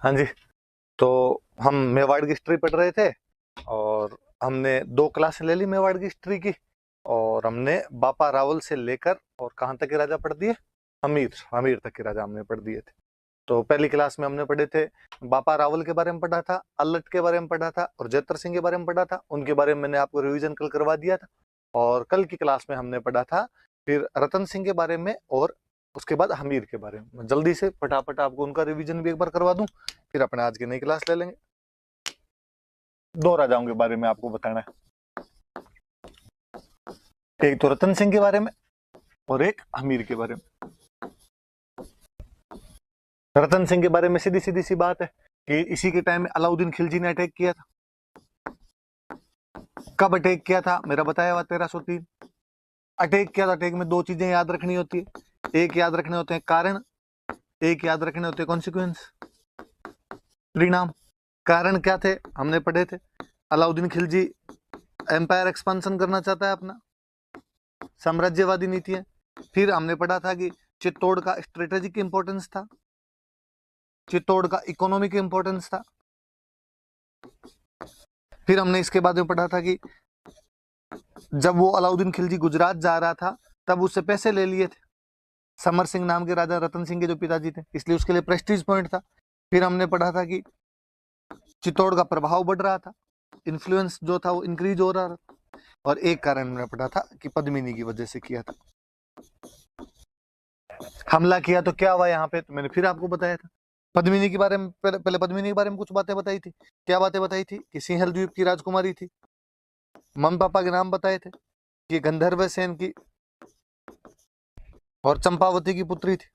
हाँ जी। तो हम मेवाड़ की हिस्ट्री पढ़ रहे थे और हमने 2 क्लास ले ली मेवाड़ की हिस्ट्री की। और हमने बापा रावल से लेकर और कहाँ तक के राजा पढ़ दिए, हमीर हमीर तक के राजा हमने पढ़ दिए थे। तो पहली क्लास में हमने पढ़े थे, बापा रावल के बारे में पढ़ा था, अल्लट के बारे में पढ़ा था और जैतर सिंह के बारे में पढ़ा था। उनके बारे में मैंने आपको रिवीजन कल करवा दिया था। और कल की क्लास में हमने पढ़ा था फिर रतन सिंह के बारे में और उसके बाद हमीर के बारे में। मैं जल्दी से फटाफट आपको उनका रिवीजन भी एक बार करवा दूं, फिर अपने आज की नई क्लास ले लेंगे। 2 राजाओं के बारे में आपको बताना है, एक तो रतन सिंह के बारे में और एक हमीर के बारे में। रतन सिंह के बारे में सीधी सीधी सी बात है कि इसी के टाइम में अलाउद्दीन खिलजी ने अटैक किया था। कब अटैक किया था, मेरा बताया हुआ 1303 अटैक किया था। अटैक में 2 चीजें याद रखनी होती है, एक याद रखने होते हैं कारण, एक याद रखने होते हैं कॉन्सिक्वेंस, परिणाम। कारण क्या थे हमने पढ़े थे, अलाउद्दीन खिलजी एम्पायर एक्सपांशन करना चाहता है, अपना साम्राज्यवादी नीति है। फिर हमने पढ़ा था कि चित्तौड़ का स्ट्रेटेजिक इंपॉर्टेंस था, चित्तौड़ का इकोनॉमिक इंपॉर्टेंस था। फिर हमने इसके बाद में पढ़ा था कि जब वो अलाउद्दीन खिलजी गुजरात जा रहा था तब उससे पैसे ले लिए थे समर सिंह नाम के राजा, रतन सिंह के जो पिताजी थे, इसलिए उसके लिए प्रेस्टीज पॉइंट था। फिर हमने पढ़ा था कि चित्तौड़ का प्रभाव बढ़ रहा था, इन्फ्लुएंस जो था वो इंक्रीज हो रहा था। और एक कारण हमने पढ़ा था कि पद्मिनी की वजह से किया था, हमला किया तो क्या हुआ यहाँ पे, तो मैंने फिर आपको बताया था। पद्मिनी के बारे में पहले पद्मिनी के बारे में कुछ बातें बताई थी। क्या बातें बताई थी कि सिंहल द्वीप की राजकुमारी थी, मम्मी पापा के नाम बताए थे कि गंधर्व सेन की और चंपावती की पुत्री थी।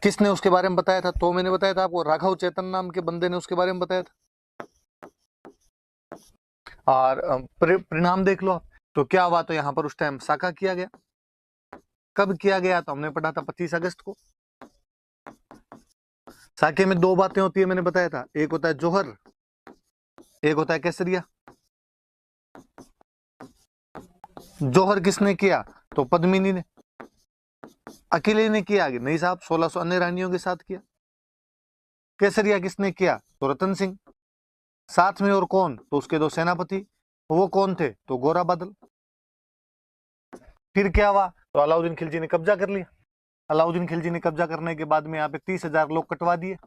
किसने उसके बारे में बताया था, तो मैंने बताया था आपको, राघव चेतन नाम के बंदे ने उसके बारे में बताया था। और परिणाम देख लो आप, तो क्या हुआ, तो यहाँ पर उस टाइम साका किया गया। कब किया गया, तो हमने पढ़ा था 25 अगस्त को। साके में 2 बातें होती है, मैंने बताया था, एक होता है जोहर, एक होता है केसरिया। जोहर किसने किया, तो पद्मिनी ने। अकेले ने किया, आगे नहीं साहब, 1600 अन्य रानियों के साथ किया। केसरिया किसने किया, तो रतन सिंह। साथ में और कौन, तो उसके 2 सेनापति, वो कौन थे, तो गोरा बादल। फिर क्या हुआ, तो अलाउद्दीन खिलजी ने कब्जा कर लिया। अलाउद्दीन खिलजी ने कब्जा करने के बाद में यहाँ पे 30,000 लोग कटवा दिए,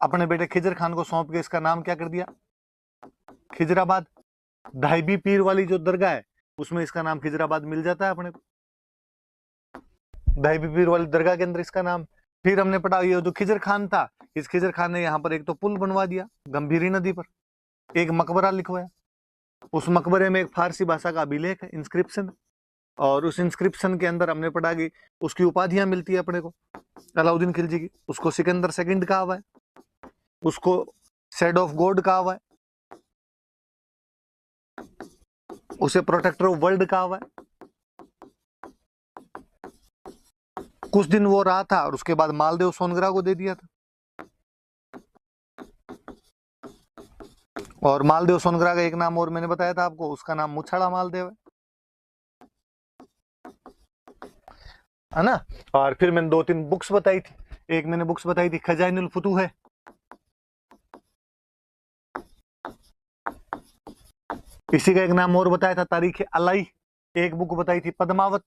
अपने बेटे खिजर खान को सौंप के इसका नाम क्या कर दिया, खिजराबाद। धाईबी पीर वाली जो दरगाह है उसमें इसका नाम खिजराबाद मिल जाता है अपने को, धाईबी पीर वाली दरगाह के अंदर इसका नाम। फिर हमने पढ़ा, ये जो खिजर खान था, इस खिजर खान ने यहाँ पर एक तो पुल बनवा दिया गंभीरी नदी पर, एक मकबरा लिखवाया, उस मकबरे में एक फारसी भाषा का अभिलेख है, इंस्क्रिप्शन। और उस इंस्क्रिप्शन के अंदर हमने पढ़ा कि उसकी उपाधियां मिलती है अपने को, अलाउद्दीन खिलजी की। उसको सिकंदर सेकंड कहा हुआ है, उसको सेड ऑफ गॉड कहा हुआ है, उसे प्रोटेक्टर ऑफ वर्ल्ड कहा हुआ है। कुछ दिन वो रहा था और उसके बाद मालदेव सोनग्रा को दे दिया था। और मालदेव सोनग्रा का एक नाम और मैंने बताया था आपको, उसका नाम मुछाड़ा मालदेव है ना। और फिर मैंने 2-3 बुक्स बताई थी, एक मैंने बुक्स बताई थी खजाइनुल फुतूह है, इसी का एक नाम और बताया था तारीख अलाई। एक बुक बताई थी पद्मावत,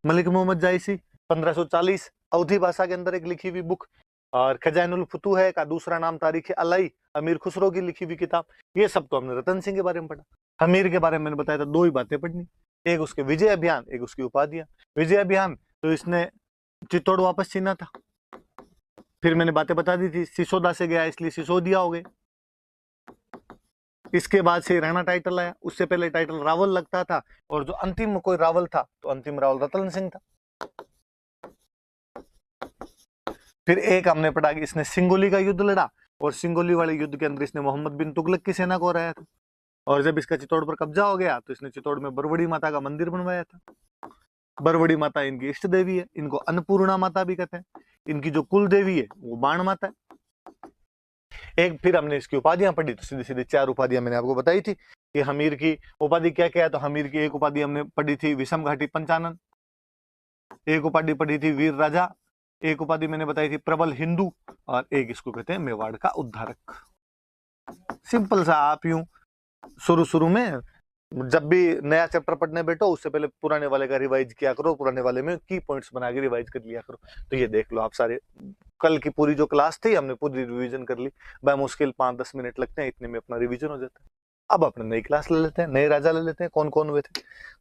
मलिक मोहम्मद जायसी 1540, अवधी भाषा के अंदर एक लिखी हुई बुक। और खजाइनुल फुतूह है का दूसरा नाम तारीख अलाई, अमीर खुसरो की लिखी हुई किताब। ये सब तो हमने रतन सिंह के बारे में पढ़ा। हमीर के बारे में मैंने बताया था 2 ही बातें पढ़नी, एक उसके विजय अभियान, एक उसकी उपाधियां। विजय अभियान तो इसने चित्तौड़ वापस छीना था। फिर मैंने बातें बता दी थी, सिसोदा से गया इसलिए सिसोदिया हो गए। इसके बाद से राणा टाइटल आया, उससे पहले टाइटल रावल लगता था, और जो अंतिम कोई रावल था तो अंतिम रावल रतन सिंह था। फिर एक हमने पढ़ा कि इसने सिंगोली का युद्ध लड़ा, और सिंगोली वाले युद्ध के अंदर इसने मोहम्मद बिन तुगलक की सेना को हराया था। और जब इसका चित्तौड़ पर कब्जा हो गया तो इसने चित्तौड़ में बरवड़ी माता का मंदिर बनवाया था। बरवड़ी माता इनकी इष्ट देवी है, इनको अन्नपूर्णा माता भी कहते हैं। इनकी जो कुल देवी है वो बाण माता है। एक फिर हमने इसकी उपाधियां पढ़ी, तो सीधी सीधी 4 उपाधियां मैंने आपको बताई थी कि हमीर की उपाधि क्या क्या है। तो हमीर की एक उपाधि हमने पढ़ी थी विषम घाटी पंचानन, एक उपाधि पढ़ी थी वीर राजा, एक उपाधि मैंने बताई थी प्रबल हिंदू, और एक इसको कहते हैं मेवाड़ का उद्धारक। सिंपल सा, आप यूं शुरू शुरू में जब भी नया चैप्टर पढ़ने बैठो उससे पहले पुराने वाले का रिवाइज किया करो, पुराने वाले में की पॉइंट्स बना के रिवाइज कर लिया करो। तो ये देख लो आप सारे, कल की पूरी जो क्लास थी हमने पूरी रिवीजन कर ली, मुश्किल 5-10 मिनट लगते हैं, इतने में अपना रिवीजन हो जाता है। अब अपने नई क्लास ले लेते हैं, नए राजा ले लेते हैं, कौन कौन हुए थे।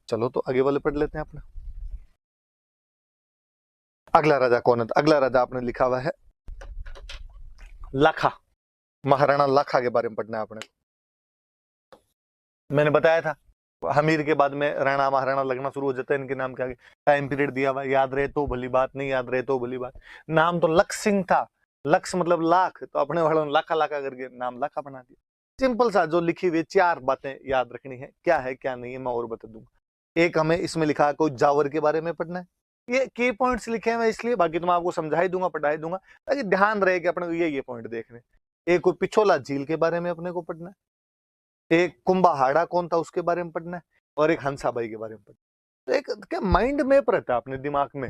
चलो तो आगे वाले पढ़ लेते हैं अपना। अगला राजा कौन है? अगला राजा आपने लिखा हुआ है लाखा, महाराणा लाखा के बारे में पढ़ना है आपने। मैंने बताया था हमीर के बाद में राणा महाराणा लगना शुरू हो जाता है इनके नाम के आगे। टाइम पीरियड दिया हुआ, याद रहे तो भली बात, नहीं याद रहे तो भली बात। नाम तो लक्ष्य सिंह था, लक्ष्य मतलब लाख, तो अपने वालों ने लाखा लाखा करके नाम लाखा बना दिया। सिंपल सा, जो लिखी हुई 4 बातें याद रखनी है, क्या है क्या नहीं है मैं और बता दूंगा। एक हमें इसमें लिखा है कोई जावर के बारे में पढ़ना है, ये की पॉइंट्स लिखे हैं इसलिए, बाकी तो मैं आपको समझा ही दूंगा, पढ़ा ही दूंगा, ताकि ध्यान रहे कि अपने को ये पॉइंट देखने। एक कोई पिछोला झील के बारे में अपने को पढ़ना है, एक कुंभाहाड़ा कौन था उसके बारे में पढ़ना है, और एक हंसाबाई के बारे में पढ़ना है। तो एक क्या माइंड मैप रहता है अपने दिमाग में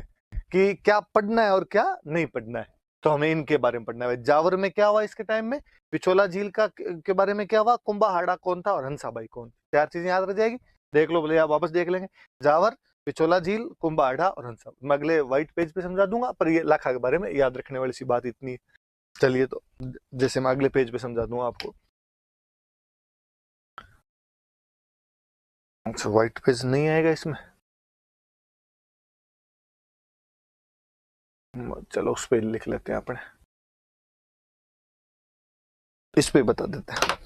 कि क्या पढ़ना है और क्या नहीं पढ़ना है। तो हमें इनके बारे में पढ़ना है। जावर में क्या हुआ इसके टाइम में, पिछोला झील का के बारे में क्या हुआ, कुंभाहाड़ा कौन था और हंसाबाई कौन। 4 चीजें याद रह जाएगी, देख लो, बोले आप वापस देख लेंगे। जावर, पिछोला झील, कुंभाहाड़ा और हंसाबाई। मैं अगले व्हाइट पेज पे समझा दूंगा, पर ये लाखा के बारे में याद रखने वाली सी बात इतनी है। चलिए तो जैसे मैं अगले पेज पे समझा दूंगा आपको। अच्छा, व्हाइट पेज नहीं आएगा इसमें, चलो उस पे लिख लेते हैं अपने, इस पे बता देते हैं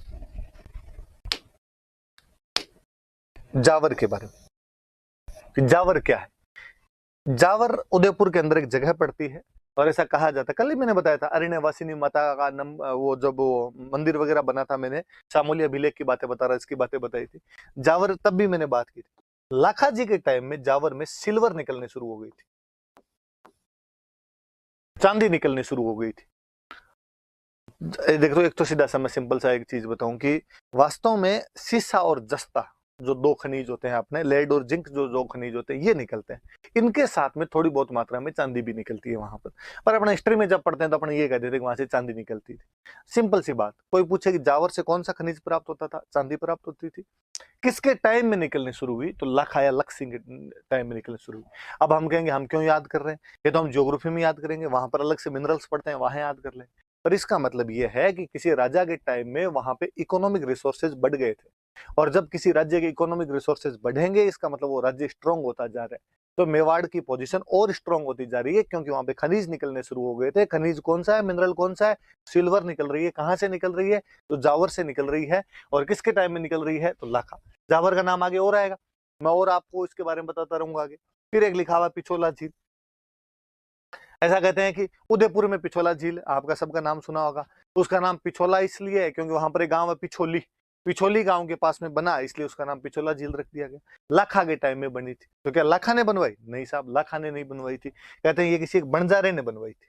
जावर के बारे में। जावर क्या है? जावर उदयपुर के अंदर एक जगह पड़ती है, और ऐसा कहा जाता है, कल ही मैंने बताया था अरण्यवासिनी माता का वो जब वो मंदिर वगैरह बना था, मैंने शामूली अभिलेख की बातें बता रहा, इसकी बातें बताई थी। जावर तब भी मैंने बात की थी। लाखा जी के टाइम में जावर में सिल्वर निकलने शुरू हो गई थी, चांदी निकलने शुरू हो गई थी। देखो, एक तो सीधा सा मैं सिंपल सा एक चीज बताऊं कि वास्तव में सीसा और जस्ता जो 2 खनिज होते हैं अपने, लेड और जिंक जो 2 खनिज होते हैं, ये निकलते हैं। इनके साथ में थोड़ी बहुत मात्रा में चांदी भी निकलती है वहां पर अपने हिस्ट्री में जब पढ़ते हैं तो अपने ये कह देते हैं कि वहां से चांदी निकलती थी। सिंपल सी बात, कोई पूछे कि जावर से कौन सा खनिज प्राप्त होता था, चांदी प्राप्त होती थी। किसके टाइम में निकलनी शुरू हुई? तो लाखा या लक्ष्य सिंह के टाइम में निकलनी शुरू हुई। अब हम कहेंगे हम क्यों याद कर रहे हैं, ये तो हम ज्योग्राफी में याद करेंगे, वहां पर अलग से मिनरल्स पढ़ते हैं, वहां याद कर लें। पर इसका मतलब यह है कि किसी राजा के टाइम में वहां पे इकोनॉमिक रिसोर्सेज बढ़ गए थे, और जब किसी राज्य के इकोनॉमिक रिसोर्सेज बढ़ेंगे, इसका मतलब वो राज्य स्ट्रांग होता जा रहा है। तो मेवाड़ की पोजीशन और स्ट्रांग होती जा रही है, क्योंकि वहां पे खनिज निकलने शुरू हो गए थे। खनिज कौन सा है, मिनरल कौन सा है? सिल्वर निकल रही है। कहां से निकल रही है? तो जावर से निकल रही है। और किसके टाइम में निकल रही है? तो लाखा। जावर का नाम आगे और आएगा, मैं और आपको इसके बारे में बताता रहूंगा आगे। फिर एक लिखा हुआ पिछोला झील। ऐसा कहते हैं कि उदयपुर में पिछोला झील, आपका सबका नाम सुना होगा। तो उसका नाम पिछोला इसलिए है क्योंकि वहां पर एक गांव है पिछोली, पिछोली गांव के पास में बना, इसलिए उसका नाम पिछोला झील रख दिया गया। लाखा के टाइम में बनी थी। तो क्या लाखा ने बनवाई? नहीं साहब, लाखा ने नहीं बनवाई थी। कहते हैं ये किसी एक बंजारे ने बनवाई थी।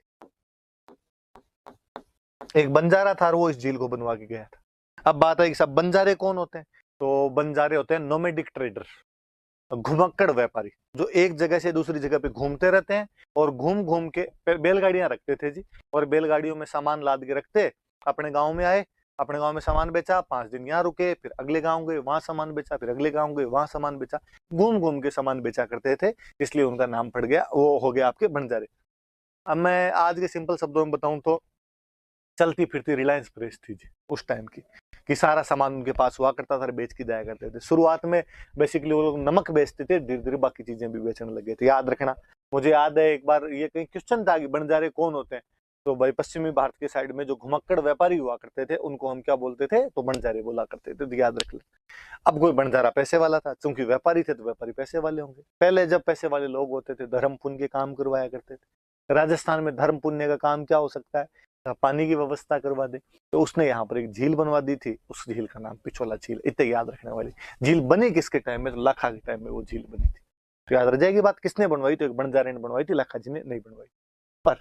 एक बंजारा था और वो इस झील को बनवा के गया था। अब बात है कि सब बंजारे कौन होते हैं? तो बंजारे होते हैं नोमेडिक ट्रेडर, घुमक्कड़ व्यापारी, जो एक जगह से दूसरी जगह पे घूमते रहते हैं, और घूम घूम के बैलगाड़ियां रखते थे जी, और बैलगाड़ियों में सामान लाद के रखते, अपने गांव में आए, अपने गांव में सामान बेचा, 5 दिन यहाँ रुके, फिर अगले गांव गए, वहां सामान बेचा, फिर अगले गांव गए, वहां सामान बेचा, घूम घूम के सामान बेचा करते थे, इसलिए उनका नाम पड़ गया, वो हो गया आपके बंजारे। अब मैं आज के सिंपल शब्दों में बताऊं तो चलती फिरती रिलायंस प्रेस थी जी उस टाइम की, कि सारा सामान उनके पास हुआ करता था, बेच के जाया करते थे। शुरुआत में बेसिकली वो लोग नमक बेचते थे, धीरे धीरे बाकी चीजें भी बेचने लगे थे। याद रखना, मुझे याद है एक बार ये कहीं क्वेश्चन था कि बंजारे कौन होते हैं, तो भाई पश्चिमी भारत के साइड में जो घुमक्कड़ व्यापारी हुआ करते थे उनको हम क्या बोलते थे? तो बंजारे बोला करते थे, तो याद रख ले। अब कोई बंजारा पैसे वाला था, क्योंकि व्यापारी थे तो व्यापारी पैसे वाले होंगे। पहले जब पैसे वाले लोग होते थे, धर्म पुण्य के काम करवाया करते थे। राजस्थान में धर्म पुण्य का काम क्या हो सकता है? पानी की व्यवस्था करवा दे। तो उसने यहाँ पर एक झील बनवा दी थी, उस झील का नाम पिछोला झील। इतने याद रखने वाली झील बनी किसके टाइम में? तो लाखा के टाइम में वो झील बनी थी। तो याद रह जाएगी बात, किसने बनवाई? तो एक बंजारे ने बनवाई थी, लाखा जी ने नहीं बनवाई। पर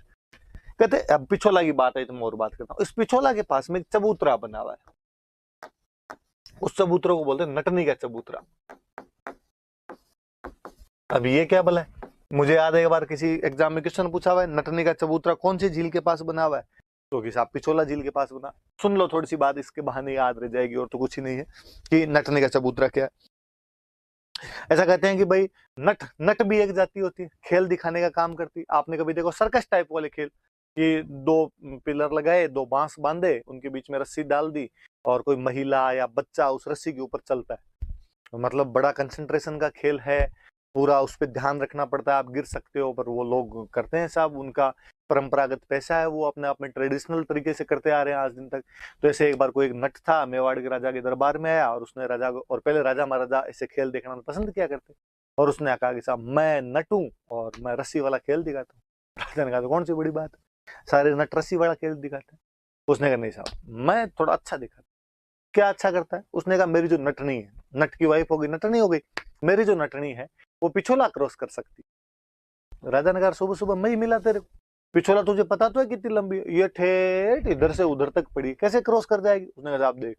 कहते अब पिछोला की बात है तो मैं और बात करता हूँ। इस पिछोला के पास में एक चबूतरा बना हुआ है, उस चबूतरे को बोलते हैं नटनी का चबूतरा। अब ये क्या भला है? मुझे याद है एक बार किसी एग्जाम में क्वेश्चन पूछा हुआ है, नटनी का चबूतरा कौन सी झील के पास बना हुआ है, तो कि साहब पिछोला झील के पास बना। सुन लो थोड़ी सी बात, इसके बहाने याद रह जाएगी, और तो कुछ ही नहीं है कि नटनी का चबूतरा क्या है। ऐसा कहते हैं कि भाई नट नट भी एक जाति होती है, खेल दिखाने का काम करती है। आपने कभी देखो सर्कस टाइप वाले खेल, कि दो पिलर लगाए, दो बांस बांधे, उनके बीच में रस्सी डाल दी, और कोई महिला या बच्चा उस रस्सी के ऊपर चलता है। मतलब बड़ा कंसंट्रेशन का खेल है, पूरा उस पर ध्यान रखना पड़ता है, आप गिर सकते हो, पर वो लोग करते हैं साहब, उनका परंपरागत पैसा है, वो अपने आप में ट्रेडिशनल तरीके से करते आ रहे हैं आज दिन तक। तो ऐसे एक बार कोई एक नट था, मेवाड़ के राजा के दरबार में आया, और उसने राजा को, और पहले राजा महाराजा ऐसे खेल देखना पसंद किया करते, और उसने कहा कि साहब मैं नट हूं और मैं रस्सी वाला खेल दिखाता हूँ। राजा ने कहा तो कौन सी बड़ी बात है, सारे नट रस्सी वाला खेल दिखाते हैं। उसने कहा नहीं साहब मैं थोड़ा अच्छा दिखाता। क्या अच्छा करता है? उसने कहा मेरी जो नटनी है, नट की वाइफ हो गई नटनी हो गई, मेरी जो नटनी है वो पिछोला क्रॉस कर सकती। राजा ने कहा सुबह सुबह मैं ही मिला तेरे को, पिछोला तुझे पता तो है कितनी लंबी है, ये ठेठ इधर से उधर तक पड़ी, कैसे क्रॉस कर जाएगी? उसने कहा आप देख।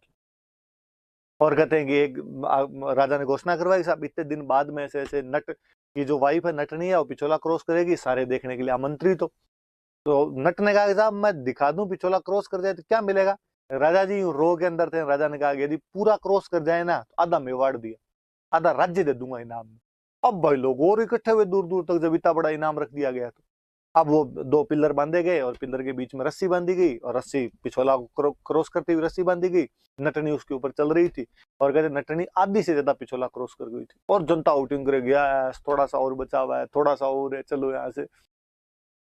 और कहते हैं कि एक राजा ने घोषणा करवाई साहब इतने दिन बाद में ऐसे ऐसे नट की जो वाइफ है नटनी है वो पिछोला क्रॉस करेगी, सारे देखने के लिए आमंत्रित हो। तो नट ने कहा साहब मैं दिखा दूं पिछोला क्रॉस कर जाए तो क्या मिलेगा? राजा जी रो के अंदर थे। राजा ने कहा यदि पूरा क्रॉस कर जाए ना तो आधा मेवाड़ दिया, आधा राज्य दे दूंगा इनाम में। अब भाई लोग और इकट्ठे हुए दूर दूर तक, जब इतना बड़ा इनाम रख दिया गया तो अब वो दो पिलर बांधे गए, और पिलर के बीच में रस्सी बांधी गई, और रस्सी पिछोला क्रॉस करती हुई रस्सी बांधी गई, नटनी उसके ऊपर चल रही थी, और कहते नटनी आधी से ज्यादा पिछोला क्रॉस कर गई थी, और जनता आउटिंग करे गया, थोड़ा सा और बचा हुआ है, थोड़ा सा और है, चलो यहाँ से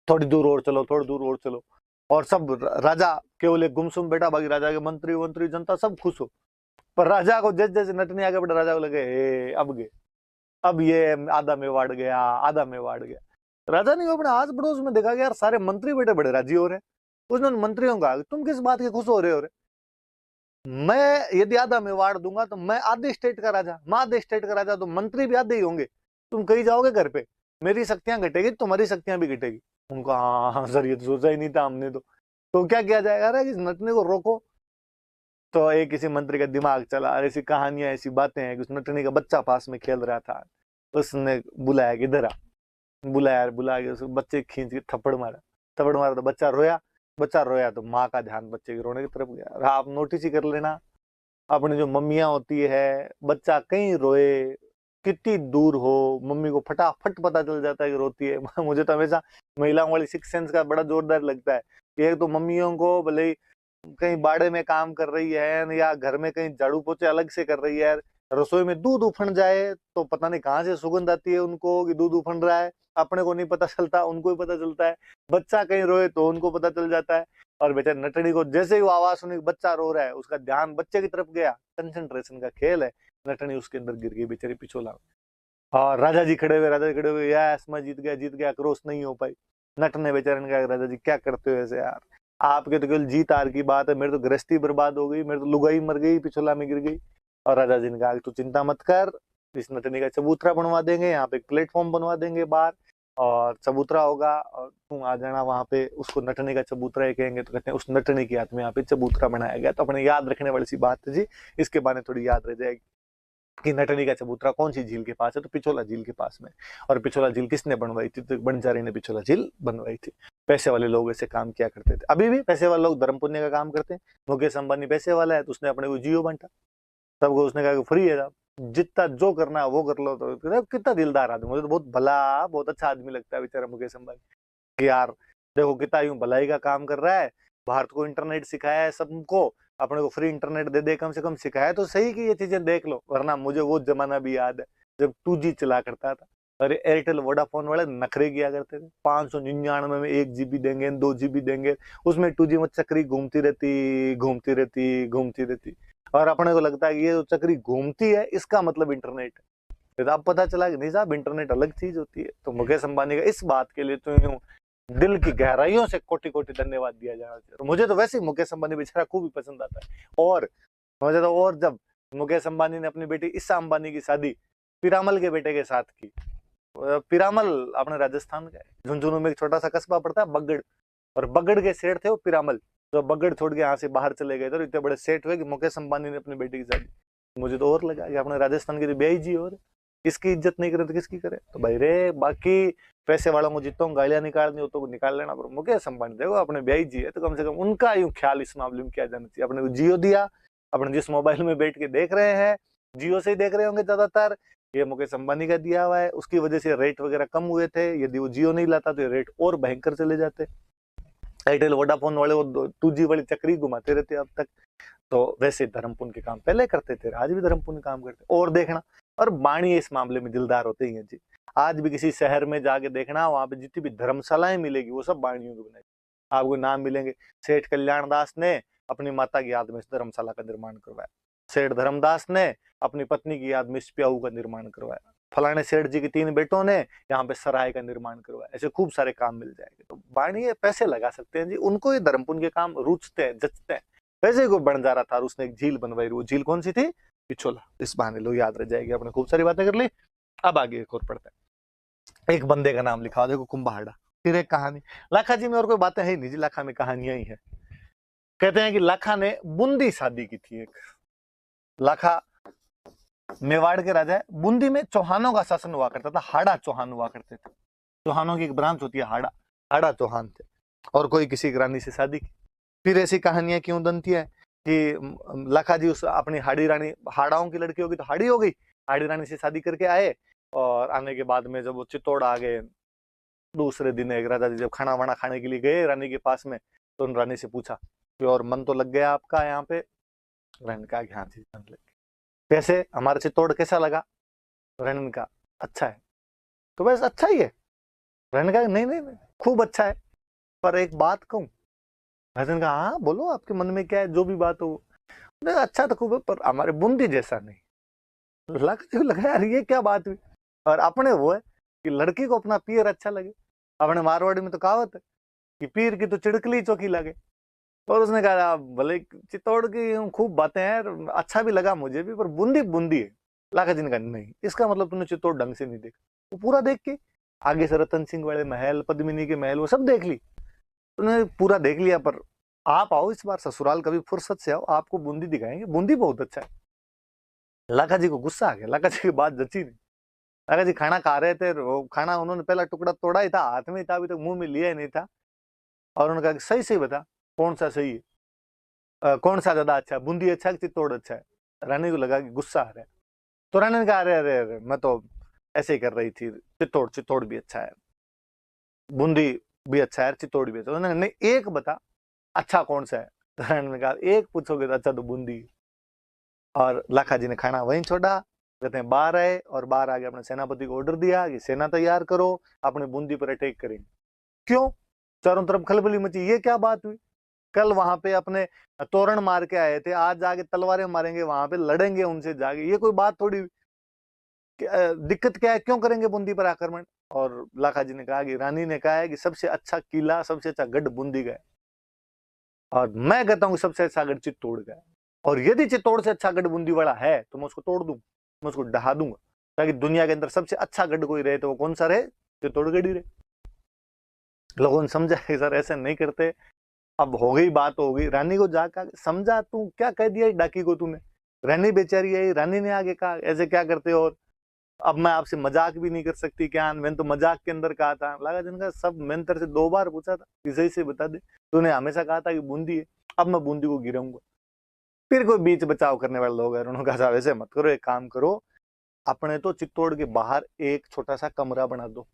थोड़ी दूर और चलो, थोड़ी दूर और चलो। और सब राजा केवल एक गुमसुम बैठा, बाकी राजा के मंत्री वंत्री जनता सब खुश हो। पर राजा को जैसे जैसे नटनी आगे बढ़ा, राजा को लगे अब गए, अब ये आधा मेवाड़ गया, आधा मेवाड़ गया। राजा ने अपने आस पड़ोस में देखा कि यार सारे मंत्री बैठे बड़े राजी हो रहे हैं। उसने उन मंत्रियों को कहा तुम किस बात के खुश हो रहे हो? मैं यदि आधा मेवाड़ दूंगा तो मैं आधे स्टेट का राजा, मैं आधे स्टेट का राजा, तो मंत्री भी आधे ही होंगे, तुम कहीं जाओगे घर पे, मेरी शक्तियां घटेगी, तुम्हारी शक्तियां भी घटेगी। उनको हाँ सर ये तो सोचा ही नहीं था हमने तो क्या किया जाएगा? अरे इस नटने को रोको। तो एक किसी मंत्री का दिमाग चला, और ऐसी कहानियां ऐसी बातें हैं कि उस नटनी का बच्चा पास में खेल रहा था, उसने बुलाया कि इधर आ, बुलाया, बुला के उसको बच्चे खींच के थप्पड़ मारा तो बच्चा रोया तो माँ का ध्यान बच्चे के रोने की तरफ गया। और आप नोटिस ही कर लेना, अपनी जो मम्मियां होती है, बच्चा कहीं रोए कितनी दूर हो, मम्मी को फटाफट पता चल जाता है कि रोती है। मुझे तो हमेशा महिलाओं वाली सिक्स सेंस का बड़ा जोरदार लगता है कि एक तो मम्मियों को भले ही कहीं बाड़े में काम कर रही है या घर में कहीं झाड़ू पोछे अलग से कर रही है, रसोई में दूध उफन जाए तो पता नहीं कहाँ से सुगंध आती है उनको कि दूध उफन रहा है, अपने को नहीं पता चलता, उनको ही पता चलता है। बच्चा कहीं रोए तो उनको पता चल जाता है। और बेचारे नटनी को जैसे ही वो आवाज सुनी बच्चा रो रहा है, उसका ध्यान बच्चे की तरफ गया, कंसंट्रेशन का खेल है, नटनी उसके अंदर गिर गई बेचारी पिछोला। और राजा जी खड़े हुए, यस मैं जीत गया, क्रॉस नहीं हो पाई। नट ने बेचारे ने कहा राजा जी क्या करते हो ऐसे यार, आपके तो केवल जीत हार की बात है, मेरे तो गृहस्थी बर्बाद हो गई, मेरे तो लुगाई मर गई, पिछोला में गिर गई। और राजा जी ने कहा तू चिंता मत कर, इस नटनी का चबूतरा बनवा देंगे, यहाँ पे एक प्लेटफॉर्म बनवा देंगे बाहर, और चबूतरा होगा, और तुम आ जाना वहां पे, उसको नटनी का चबूतरा ही कहेंगे। तो कहते हैं उस नटनी की याद में यहाँ पे चबूतरा बनाया गया। तो अपने याद रखने वाली सी बात है जी, इसके बारे में थोड़ी याद रह जाएगी कि नटनी का चबूतरा कौन सी झील के पास है, तो पिछोला झील के पास में। और पिछोला झील किसने बनवाई थी? तो बंजारी ने पिछोला झील बनवाई थी। पैसे वाले लोग ऐसे काम किया करते थे, अभी भी पैसे वाले लोग धर्म पुण्य का काम करते हैं। मुकेश अंबानी पैसे वाला है तो उसने अपने को जियो बांटा, सबको उसने कहा कि फ्री है, जितना जो करना है वो कर लो। तो कितना दिलदार आदमी, मुझे तो बहुत भला बहुत अच्छा आदमी लगता है बेचारा मुकेश अंबानी, कि यार देखो कितना यूं भलाई का काम कर रहा है, भारत को इंटरनेट सिखाया है सबको, अपने को फ्री इंटरनेट दे दे, कम से कम सिखाया तो सही कि ये चीजें देख लो। वरना मुझे वो जमाना भी याद है जब 2G चला करता था, अरे एयरटेल वोडाफोन वाले नखरे किया करते थे, 599 में 1 GB देंगे, 2 GB देंगे, उसमें 2G में चक्री घूमती रहती, और अपने को लगता है कि ये जो चक्री घूमती है इसका मतलब इंटरनेट है। तो अब पता चला कि नहीं साहब, इंटरनेट अलग चीज होती है। तो मुकेश अंबानी का इस बात के लिए तो यूं दिल की गहराइयों से कोटि कोटि धन्यवाद दिया जाना चाहिए। और मुझे तो वैसे ही मुकेश अंबानी बेचारा खूब ही पसंद आता है। और मुझे तो और जब मुकेश अंबानी ने अपनी बेटी ईशा अंबानी की शादी पीरामल के बेटे के साथ की, पीरामल अपने राजस्थान का है, झुंझुनू में एक छोटा सा कस्बा पड़ता है बगड़, और बगड़ के सेठ थे वो पीरामल, तो बगड़ छोड़ के यहाँ से बाहर चले गए थे, और इतने बड़े सेठ हुए कि मुकेश अंबानी ने अपनी बेटी की शादी। मुझे तो और लगा कि अपने राजस्थान की तो ब्याई जी और इसकी इज्जत नहीं करे तो किसकी करे? तो भाई रे, बाकी पैसे वालों को जितों गालियां निकालनी हो तो निकाल लेना, पर मुकेश अंबानी देखो अपने ब्याई जी है तो कम से कम उनका यूं ख्याल इस मामले में किया जाना चाहिए। अपने को जियो दिया, अपने जिस मोबाइल में बैठ के देख रहे हैं जियो से ही देख रहे होंगे ज्यादातर, ये मुकेश अंबानी का दिया हुआ है, उसकी वजह से रेट वगैरह कम हुए थे। यदि वो जियो नहीं लाता तो ये रेट और भयंकर चले जाते। एयरटेल वोडाफोन वाले वो 2G वाली चक्री घुमाते रहते अब तक। तो वैसे धर्म पुण्य के काम पहले करते थे, आज भी धर्म पुण्य काम करते। और देखना, और बाणी इस मामले में दिलदार होते ही हैं जी। आज भी किसी शहर में जाके देखना, वहां पे जितनी भी धर्मशालाएं मिलेगी वो सब बाणियों की बनाई। आपको नाम मिलेंगे, सेठ कल्याण दास ने अपनी माता की याद में इस धर्मशाला का निर्माण करवाया, सेठ धर्मदास ने अपनी पत्नी की याद में इस प्याऊ का निर्माण करवाया, फलाने सेठ जी के 3 बेटों ने यहाँ पे सराय का निर्माण करवाया। ऐसे खूब सारे काम मिल जाएंगे। तो बाणी पैसे लगा सकते हैं जी, उनको ये धर्म पुण्य के काम रुचते हैं, जचते हैं। वैसे कोई बंजारा था, उसने एक झील बनवाई, वो झील कौन सी थी? पिछोला। इस बहाने लो याद रह जाएगी। अपने खूब सारी बातें कर ली। अब आगे एक और पढ़ते हैं। एक बंदे का नाम लिखा देखो, कुंभाड़ा। फिर एक कहानी। लाखा जी में और कोई बातें है नहीं जी, लाखा में कहानियां ही है। कहते हैं कि लाखा ने बूंदी शादी की थी। एक लाखा मेवाड़ के राजा है। बूंदी में चौहानों का शासन हुआ करता था, हाड़ा चौहान हुआ करते थे। चौहानों की एक ब्रांच होती है हाड़ा, हाड़ा चौहान थे। और कोई किसी रानी से शादी की। फिर ऐसी कहानियां क्यों बनती है कि लाखा जी उस अपनी हाड़ी रानी, हाड़ाओं की लड़की होगी तो हाड़ी हो गई, हाड़ी रानी से शादी करके आए। और आने के बाद में जब वो चित्तौड़ आ गए, दूसरे दिन एक राजा जी जब खाना वाना खाने के लिए गए रानी के पास में, तो उन रानी से पूछा कि और मन तो लग गया आपका यहाँ पे? रानी ने कहा कि हाँ जी मन लग गया। कैसे, हमारा चित्तौड़ कैसा लगा? रानी ने कहा अच्छा है। तो बस अच्छा ही है? रानी ने कहा नहीं नहीं नहीं खूब अच्छा है, पर एक बात कहूँ। राजा ने कहा हाँ बोलो, आपके मन में क्या है, जो भी बात हो। अच्छा तो खूब है, पर हमारे बूंदी जैसा नहीं। लगा यार ये क्या बात हुई। और अपने वो है कि लड़की को अपना पीर अच्छा लगे। अपने मारवाड़ी में तो कहावत है कि पीर की तो चिड़कली चौकी लगे। और उसने कहा भले चित्तौड़ की खूब बातें हैं, अच्छा भी लगा मुझे भी, पर बूंदी बूंदी है। लाखा जी ने कहा नहीं, इसका मतलब तुमने चित्तौड़ ढंग से नहीं देखा। वो पूरा देख के आगे से रतन सिंह वाले महल, पद्मिनी के महल, वो सब देख ली, तुमने पूरा देख लिया। पर आप आओ इस बार ससुराल, कभी फुर्सत से आओ, आपको बूंदी दिखाएंगे, बूंदी बहुत अच्छा है। लाखा जी को गुस्सा आ गया, लाखा जी की बात जची नहीं। लाखा जी खाना खा रहे थे, वो खाना उन्होंने पहला टुकड़ा तोड़ा ही था, हाथ में ही था, अभी तक मुंह में लिया ही नहीं था। और उन्होंने कहा सही सही बता कौन सा सही है, कौन सा ज्यादा अच्छा है, बूंदी अच्छा है कि चित्तौड़ अच्छा है? रानी को लगा कि गुस्सा आ रहा है। तो रानी ने कहा अरे अरे अरे मैं तो ऐसे ही कर रही थी, चित्तौड़ चित्तौड़ भी अच्छा है, बूंदी भी अच्छा है, चित्तौड़ भी अच्छा है। उन्होंने नहीं एक बता अच्छा कौन सा है? तो रानी ने कहा एक पूछोगे तो अच्छा तो बूंदी। और लाखा जी ने खाना वहीं छोड़ा, कहते हैं बाहर आए, और बाहर आके अपने सेनापति को ऑर्डर दिया कि सेना तैयार करो, अपने बूंदी पर अटैक करेंगे। क्यों? चारों तरफ खलबली मची, ये क्या बात हुई? कल वहां पे अपने तोरण मार के आए थे, आज जाके तलवारें मारेंगे, वहां पे लड़ेंगे उनसे जाके, ये कोई बात थोड़ी हुई। दिक्कत क्या है, क्यों करेंगे बूंदी पर आक्रमण? और लाखा जी ने कहा कि रानी ने कहा है कि सबसे अच्छा किला, सबसे अच्छा गढ़ बूंदी का है, और मैं कहता हूँ सबसे अच्छा गढ़ चित्तौड़ का है। और यदि चित्तौड़ से अच्छा गढ़ बूंदी वाला है तो मैं उसको तोड़ दूं, मैं उसको ढहा दूंगा, ताकि दुनिया के अंदर सबसे अच्छा गढ़ कोई रहे तो वो कौन सा रहे? चित्तौड़गढ़ ही रहे। लोगों ने समझा कि सर ऐसे नहीं करते। अब हो गई बात, हो गई, रानी को जाकर समझा, तू क्या कह दिया डाकी को तूने? रानी बेचारी आई, रानी ने आगे कहा ऐसे क्या करते हो, और अब मैं आपसे मजाक भी नहीं कर सकती क्या? मैंने तो मजाक के अंदर कहा था। लगा जिनका सब, मैंने तेरे से 2 बार पूछा था कि सही से बता दे, तूने हमेशा कहा था कि बूंदी है, अब मैं बूंदी को गिराऊंगा। फिर कोई बीच बचाव करने वाले लोग हैं, उन्होंने कहा वैसे मत करो, एक काम करो, अपने तो चित्तौड़ के बाहर एक छोटा सा कमरा बना दो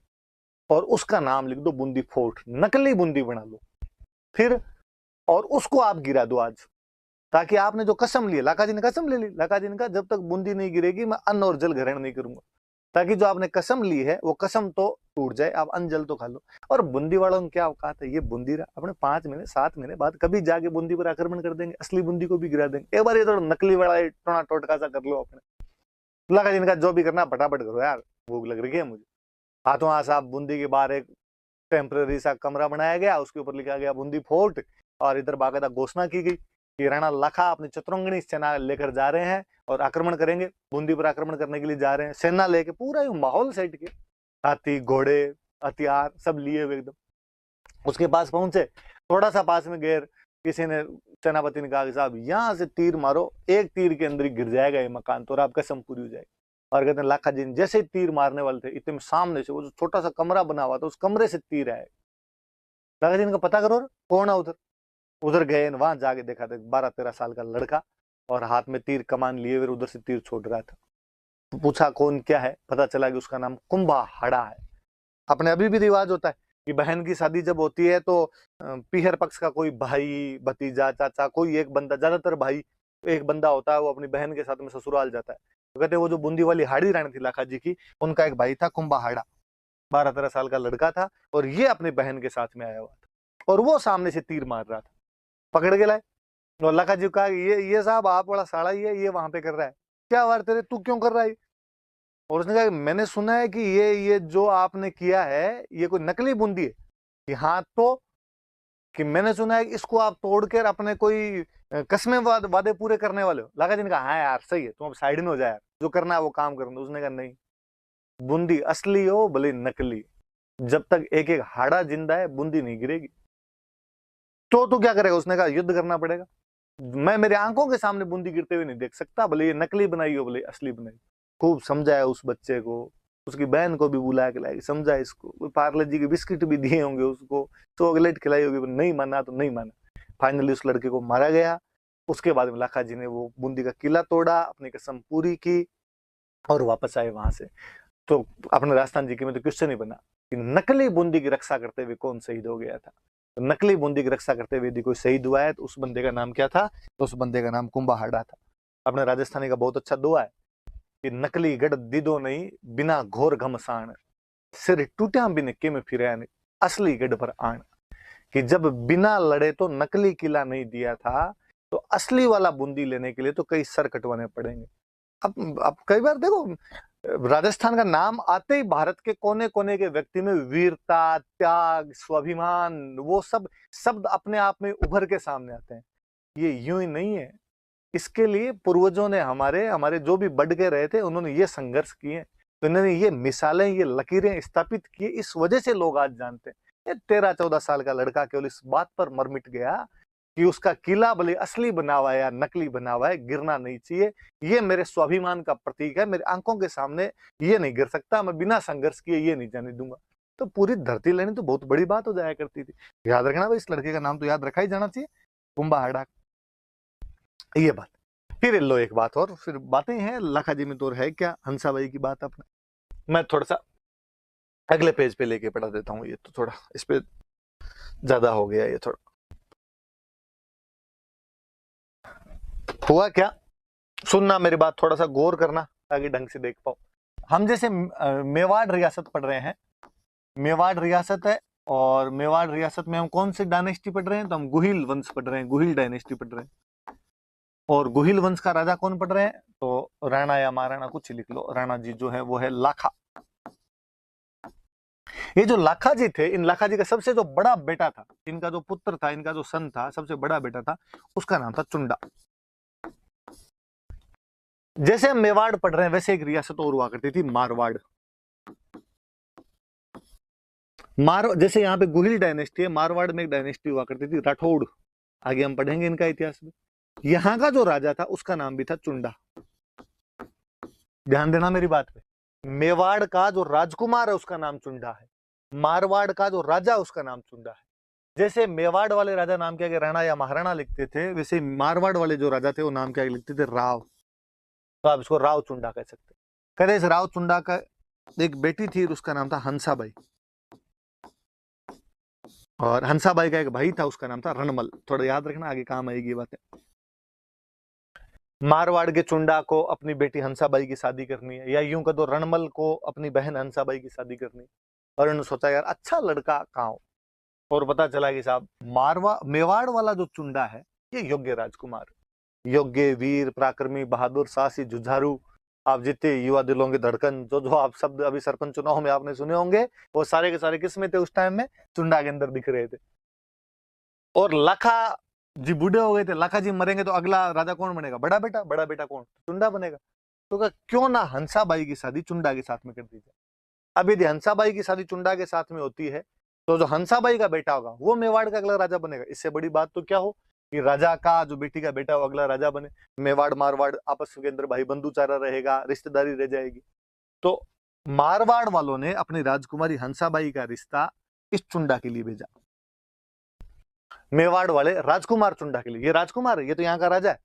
और उसका नाम लिख दो बूंदी फोर्ट, नकली बूंदी बना लो। फिर और उसको आप गिरा दो आज, ताकि आपने जो कसम ली, लाखा जी ने कसम ले ली, लाखा जी ने कहा जब तक बूंदी नहीं गिरेगी मैं अन्न और जल ग्रहण नहीं करूंगा, ताकि जो आपने कसम ली है वो कसम तो टूट जाए, आप अन्न जल तो खा लो। और बूंदी वालों ने क्या औकात है, ये बूंदी रहा, अपने 5 महीने 7 महीने बाद कभी जाके बूंदी पर आक्रमण कर देंगे, असली बूंदी को भी गिरा देंगे। एक बार ये थोड़ा नकली वाला टोना टोटका सा कर लो अपने। लाखा जी ने कहा जो भी करना फटाफट करो यार, भूख लग रही है मुझे। हाथों हाथ साहब बूंदी के बाहर एक टेम्पररी सा कमरा बनाया गया, उसके ऊपर लिखा गया बूंदी फोर्ट, और इधर बाकायदा घोषणा की गई कि राणा लाखा अपनी चतुरंगनी सेना लेकर जा रहे हैं और आक्रमण करेंगे, बूंदी पर आक्रमण करने के लिए जा रहे हैं। सेना लेके पूरा ये माहौल सेट किया, हाथी घोड़े हथियार सब लिए हुए एकदम। उसके पास पहुंचे, थोड़ा सा पास में गए, किसी ने, सेनापति ने कहा कि साहब यहाँ से तीर मारो, एक तीर के अंदर ही गिर जाएगा ये मकान, तो आप कसम पूरी हो जाएगी। और कहते हैं लाखा जी जैसे ही तीर मारने वाले थे, इतने सामने से वो जो छोटा सा कमरा बना हुआ था, उस कमरे से तीर आए। लाखा जी, इनका पता करो कौन है उधर। उधर गए, वहां जाके देखा था 12-13 साल का लड़का, और हाथ में तीर कमान लिए हुए उधर से तीर छोड़ रहा था। पूछा कौन क्या है, पता चला कि उसका नाम कुंभाहाड़ा है। अपने अभी भी रिवाज होता है कि बहन की शादी जब होती है तो पीहर पक्ष का कोई भाई, भतीजा, चाचा, कोई एक बंदा, ज्यादातर भाई, एक बंदा होता है, वो अपनी बहन के साथ में ससुराल जाता है। तो कहते हैं वो जो बूंदी वाली हाड़ी रानी थी लाखा जी की, उनका एक भाई था कुंभाहाड़ा, 12-13 साल का लड़का था, और ये अपनी बहन के साथ में आया हुआ था, और वो सामने से तीर मार रहा था। पकड़ के लाए, और लाखा जी कहा ये साहब आप बड़ा साड़ा ही है, ये वहां पे कर रहा है, क्या वार तेरे, तू क्यों कर रहा है। और उसने कहा कि मैंने सुना है कि ये जो आपने किया है ये कोई नकली बूंदी है। कि हाँ तो, कि मैंने सुना है कि इसको आप तोड़कर अपने कोई कस्में वादे पूरे करने वाले हो। लाखा जी ने कहा हाँ यार सही है, तुम अब साइड में हो जाए यार, जो करना है वो काम करना दो। उसने कहा नहीं, बूंदी असली हो भले नकली, जब तक एक एक हाड़ा जिंदा है बूंदी नहीं गिरेगी। तो क्या करेगा। उसने कहा युद्ध करना पड़ेगा, मैं मेरे आंखों के सामने बूंदी गिरते हुए नहीं देख सकता, भले ये नकली बनाई हो भले असली बनाई। खूब समझाया उस बच्चे को, उसकी बहन को भी बुला के लाई, समझा इसको, पार्ले जी के बिस्किट भी दिए होंगे उसको, चॉकलेट खिलाई होगी, नहीं माना तो नहीं माना। फाइनली उस लड़के को मारा गया। उसके बाद में लाखा जी ने वो बूंदी का किला तोड़ा, अपनी कसम पूरी की, और वापस आए वहां से। तो अपने राजस्थान जी के में तो क्वेश्चन ही बना कि नकली बूंदी की रक्षा करते हुए कौन शहीद हो गया था। तो नकली बूंदी की रक्षा करते हुए यदि कोई शहीद हुआ है तो उस बंदे का नाम क्या था, तो उस बंदे का नाम कुंभाहाड़ा था। अपने राजस्थानी का बहुत अच्छा दुआ है कि नकली गढ़ दीदो नहीं, बिना घोर घमसान, सिर टूटा बिन के में फिर असली गढ़ पर आन। कि जब बिना लड़े तो नकली किला नहीं दिया था, तो असली वाला बूंदी लेने के लिए तो कई सर कटवाने पड़ेंगे। अब कई बार देखो, राजस्थान का नाम आते ही भारत के कोने कोने के व्यक्ति में वीरता, त्याग, स्वाभिमान, वो सब शब्द अपने आप में उभर के सामने आते हैं। ये यूं ही नहीं है, इसके लिए पूर्वजों ने, हमारे हमारे जो भी बढ़ के रहे थे, उन्होंने ये संघर्ष किए, तो इन्होंने ये मिसालें, ये लकीरें स्थापित की, इस वजह से लोग आज जानते हैं। ये 13-14 साल का लड़का केवल इस बात पर मर मिट गया कि उसका किला भले असली बना हुआ है या नकली बना हुआ है, गिरना नहीं चाहिए, ये मेरे स्वाभिमान का प्रतीक है, मेरे आंखों के सामने ये नहीं गिर सकता, मैं बिना संघर्ष किए ये नहीं जाने दूंगा। तो पूरी धरती लेनी तो बहुत बड़ी बात हो जाया करती थी। याद रखना भाई, इस लड़के का नाम तो याद रखा ही जाना चाहिए, कुंभाहाड़ा। ये बात। फिर लो एक बात और, फिर बातें हैं लाखा जी में तो है क्या, हंसाबाई की बात अपने मैं थोड़ा सा अगले पेज पे लेके पढ़ा देता हूँ। ये तो थोड़ा इस पे ज्यादा हो गया, ये थोड़ा हुआ क्या, सुनना मेरी बात, थोड़ा सा गौर करना ताकि ढंग से देख पाओ। हम जैसे मेवाड़ रियासत पढ़ रहे हैं, मेवाड़ रियासत है, और मेवाड़ रियासत में हम कौन सी डायनेस्टी पढ़ रहे हैं, तो हम गुहिल वंश पढ़ रहे हैं, गुहिल डायनेस्टी पढ़ रहे हैं। और गुहिल वंश का राजा कौन पढ़ रहे हैं, तो राणा या महाराणा कुछ लिख लो, राणा जी जो है वो है लाखा। ये जो लाखा जी थे, इन लाखा जी का सबसे जो बड़ा बेटा था, इनका जो पुत्र था, इनका जो सन था, सबसे बड़ा बेटा था, उसका नाम था चुंडा। जैसे हम मेवाड़ पढ़ रहे हैं वैसे एक रियासत और हुआ करती थी, मारवाड़। जैसे यहाँ पे गुहिल डायनेस्टी है, मारवाड़ में एक डायनेस्टी हुआ करती थी राठौड़, आगे हम पढ़ेंगे इनका इतिहास में। यहाँ का जो राजा था उसका नाम भी था चुंडा। ध्यान देना मेरी बात पे, मेवाड़ का जो राजकुमार है उसका नाम चुंडा है, मारवाड़ का जो राजा उसका नाम चुंडा है। जैसे मेवाड़ वाले राजा नाम क्या राणा या महाराणा लिखते थे, वैसे मारवाड़ वाले जो राजा थे वो नाम क्या लिखते थे, राव। तो आप इसको राव चुंडा कह सकते। कहते इस राव चुंडा का एक बेटी थी, उसका नाम था हंसाबाई, और हंसाबाई का एक भाई था, उसका नाम था रणमल। थोड़ा याद रखना, आगे काम आएगी बातें। मारवाड़ के चुंडा को अपनी बेटी हंसाबाई की शादी करनी है, या यूं कह दो रणमल को अपनी बहन हंसाबाई की शादी करनी है। और उन्होंने सोचा यार अच्छा लड़का कहाँ हो, और पता चला कि साहब मेवाड़ वाला जो चुंडा है ये योग्य राजकुमार, योग्य, वीर, पराक्रमी, बहादुर, साहसी, जुझारू, आप जितने युवा दिलों की धड़कन, जो जो आप शब्द अभी सरपंच चुनाव में आपने सुने होंगे, वो सारे के सारे किस में थे उस टाइम में, चुंडा के अंदर दिख रहे थे। और लाखा जी बूढ़े हो गए थे, लाखा जी मरेंगे तो अगला राजा कौन बनेगा, बड़ा बेटा, बड़ा बेटा कौन, चुंडा बनेगा। तो क्या क्यों ना हंसाबाई की शादी चुंडा के साथ में कर दी जाए। अब यदि हंसाबाई की शादी चुंडा के साथ में होती है तो जो हंसाबाई का बेटा होगा वो मेवाड़ का अगला राजा बनेगा। इससे बड़ी बात तो क्या हो कि राजा का जो बेटी का बेटा वो अगला राजा बने, मेवाड़ मारवाड़ आपस के अंदर भाई बंधुचारा रहेगा, रिश्तेदारी रह जाएगी। तो मारवाड़ वालों ने अपनी राजकुमारी हंसाबाई का रिश्ता इस चुंडा के लिए भेजा, मेवाड़ वाले राजकुमार चुंडा के लिए। ये राजकुमार है, ये तो यहाँ का राजा है।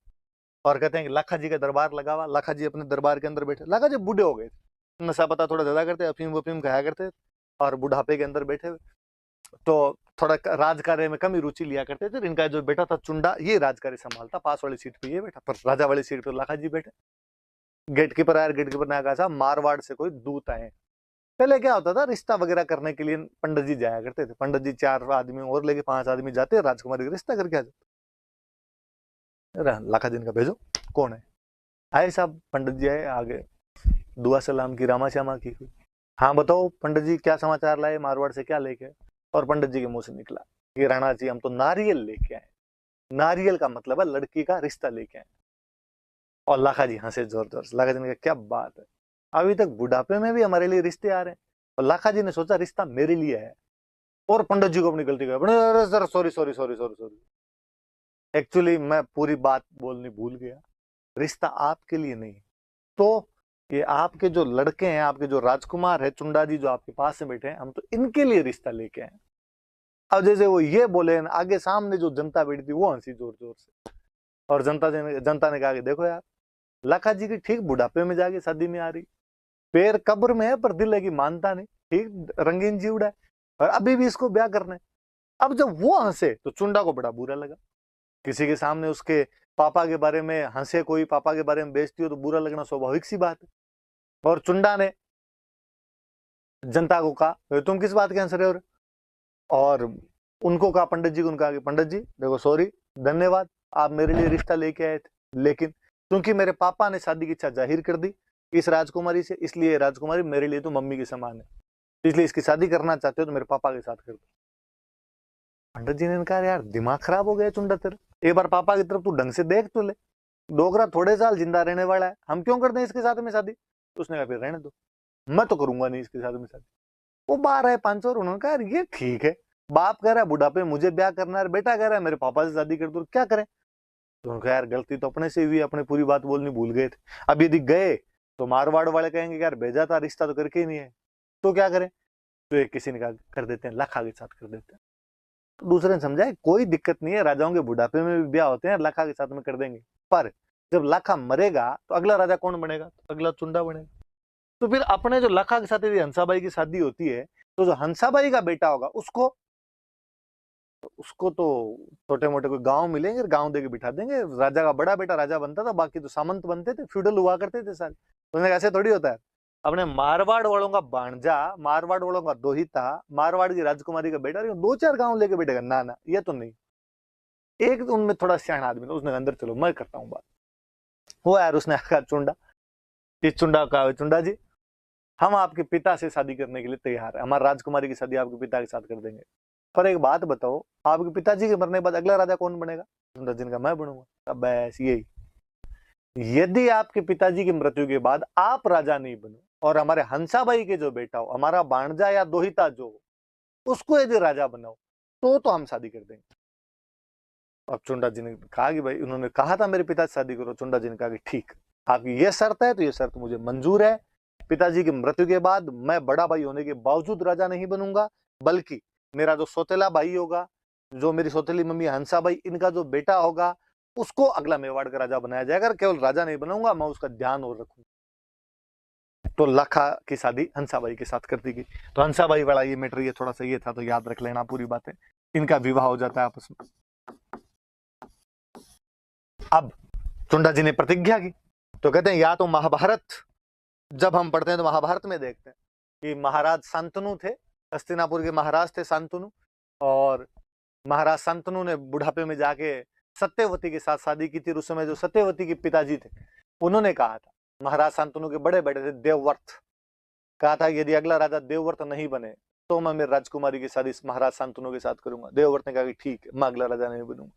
और कहते हैं कि लाखा जी का दरबार लगा हुआ, लाखा जी अपने दरबार के अंदर बैठे। लाखा जी बूढ़े हो गए थे, नशा पता थोड़ा ज्यादा करते, अफीम वफीम खाया करते और बुढ़ापे के अंदर बैठे हुए, तो थोड़ा राज कार्य में कम ही रुचि लिया करते थे। इनका जो बेटा था चुंडा, ये राज कार्य संभालता, पास वाली सीट पे ये बैठा, पर राजा वाली सीट पे लाखा जी बैठे। गेटकीपर आया, गेटकीपर ने कहा मारवाड़ से कोई दूत आए। पहले क्या होता था, रिश्ता वगैरह करने के लिए पंडित जी जाया करते थे, पंडित जी 4 आदमी और लेके 5 आदमी जाते, राजकुमारी का रिश्ता करके आ जाते। लाखा जी का भेजो, कौन है? आए साहब, पंडित जी आए, आगे दुआ सलाम की, रामा श्यामा की। हाँ बताओ पंडित जी क्या समाचार लाए, मारवाड़ से क्या लेके? और पंडित जी के मुंह से निकला कि राणा जी हम तो नारियल लेके आए। नारियल का मतलब है लड़की का रिश्ता लेके आए। और लाखा जी हंसे जोर जोर से। लाखा जी ने कहा क्या बात है, अभी तक बुढ़ापे में भी हमारे लिए रिश्ते आ रहे हैं। और लाखा जी ने सोचा रिश्ता मेरे लिए है, और पंडित जी को अपनी गलती का sir sorry sorry sorry sorry sorry, actually मैं पूरी बात बोलनी भूल गया, रिश्ता आपके लिए नहीं। तो ये आपके जो लड़के हैं, आपके जो राजकुमार है चुंडा जी जो आपके पास में बैठे हैं, हम तो इनके लिए रिश्ता लेके आए। अब जैसे वो ये बोले, आगे सामने जो जनता बैठी थी वो हंसी जोर जोर से। और जनता ने कहा कि देखो यार, लाखा जी की ठीक बुढ़ापे में जाके शादी में आ रही, पैर कब्र में है पर दिल है कि मानता नहीं, ठीक रंगीन जीवड़ा है, और अभी भी इसको ब्याह करना है। अब जब वो हंसे तो चुंडा को बड़ा बुरा लगा। किसी के सामने उसके पापा के बारे में हंसे कोई, पापा के बारे में बेइज्जती हो तो बुरा लगना स्वाभाविक सी बात है। और चुंडा ने जनता को कहा तुम किस बात के हंस रहे हो? और उनको कहा, पंडित जी को उनका कि पंडित जी देखो सॉरी, धन्यवाद, आप मेरे लिए रिश्ता लेके आए थे, लेकिन क्योंकि मेरे पापा ने शादी की इच्छा जाहिर कर दी इस राजकुमारी से, इसलिए राजकुमारी मेरे लिए तो मम्मी के समान है, इसलिए इसकी शादी करना चाहते हो तो मेरे पापा के साथ कर दो। पंडित जी ने कहा यार दिमाग खराब हो गया चुंडा तेरा, एक बार पापा की तरफ तू ढंग से देख तो ले, डोगरा थोड़े साल जिंदा रहने वाला है, हम क्यों कर दें इसके साथ में शादी? तो उसने कहा फिर रहने दो, मैं तो करूंगा नहीं इसके साथ में शादी। वो बाहर है 500, और उन्होंने कहा ये ठीक है, बाप कह रहा है बुढ़ापे में मुझे ब्याह करना है, बेटा कह रहा है मेरे पापा से शादी कर दो, क्या करें? तो उन्होंने कहा यार गलती तो अपने से हुई, अपने पूरी बात बोलनी भूल गए थे, अब यदि गए तो मारवाड़ वाले कहेंगे यार भेजा था रिश्ता तो करके ही नहीं है, तो क्या करें? तो एक किसी ने कहा कर देते हैं, लाखा के साथ कर देते हैं। तो दूसरे ने समझा कोई दिक्कत नहीं है, राजाओं के बुढ़ापे में भी ब्याह होते हैं, लाखा के साथ में कर देंगे। पर जब लाखा मरेगा तो अगला राजा कौन बनेगा? तो अगला चुंडा बनेगा। तो फिर अपने जो लाखा के साथ यदि हंसाबाई की शादी होती है, तो जो हंसाबाई का बेटा होगा उसको तो छोटे मोटे कोई गांव मिलेंगे, गांव देके बिठा देंगे, राजा का बड़ा बेटा राजा बनता था, बाकी तो सामंत बनते थे, फ्यूडल हुआ करते थे सारे। तो ऐसे थोड़ी होता है, अपने मारवाड़ वालों का भांजा, मारवाड़ वालों का दोहिता, मारवाड़ की राजकुमारी का बेटा 2-4 गांव लेके बैठेगा? ना ना, ये तो नहीं। एक उनमें थोड़ा सियाना आदमी था, उसने अंदर चलो मैं करता हूँ बात। वो यार उसने कहा चुंडा, इस चुंडा का चुंडा जी हम आपके पिता से शादी करने के लिए तैयार है, हमारी राजकुमारी की शादी आपके पिता के साथ कर देंगे, पर एक बात बताओ आपके पिताजी के मरने के बाद अगला राजा कौन बनेगा? चुंडा जी का मैं बनूंगा। अब बस यही, यदि आपके पिताजी की मृत्यु के बाद आप राजा नहीं बनो और हमारे हंसाबाई के जो बेटा हो, हमारा भांजा या दोहिता जो हो, उसको यदि राजा बनाओ तो हम शादी कर देंगे। अब चुंडा जी ने कहा कि भाई, उन्होंने कहा था मेरे पिता से शादी करो, चुंडा जी ने कहा कि ठीक, आपकी ये शर्त है तो ये शर्त मुझे मंजूर है, पिताजी की मृत्यु के बाद मैं बड़ा भाई होने के बावजूद राजा नहीं बनूंगा, बल्कि मेरा जो सौतेला भाई होगा, जो मेरी सौतेली मम्मी हंसाबाई, इनका जो बेटा होगा उसको अगला मेवाड़ का राजा बनाया जाएगा, केवल राजा नहीं बनाऊंगा, मैं उसका ध्यान और रखूंगा। तो लाखा की शादी हंसाबाई के साथ कर दी गई। तो हंसाबाई वाला ये मैटर ये थोड़ा सा ये था, तो याद रख लेना पूरी बातें। इनका विवाह हो जाता है आपस में। अब चुंडा जी ने प्रतिज्ञा की, तो कहते हैं या तो महाभारत, जब हम पढ़ते हैं तो महाभारत में देखते हैं कि महाराज शांतनु थे, हस्तिनापुर के महाराज थे शांतनु, और महाराज शांतनु ने बुढ़ापे में जाके सत्यवती के साथ शादी की थी। उस समय जो सत्यवती के पिताजी थे उन्होंने कहा था, महाराज शांतनु के बड़े बेटे थे देवव्रत, कहा था यदि अगला राजा देवव्रत नहीं बने तो मैं मेरी राजकुमारी की शादी महाराज शांतनु के साथ करूंगा। देवव्रत ने कहा कि ठीक है, मैं अगला राजा नहीं बनूंगा।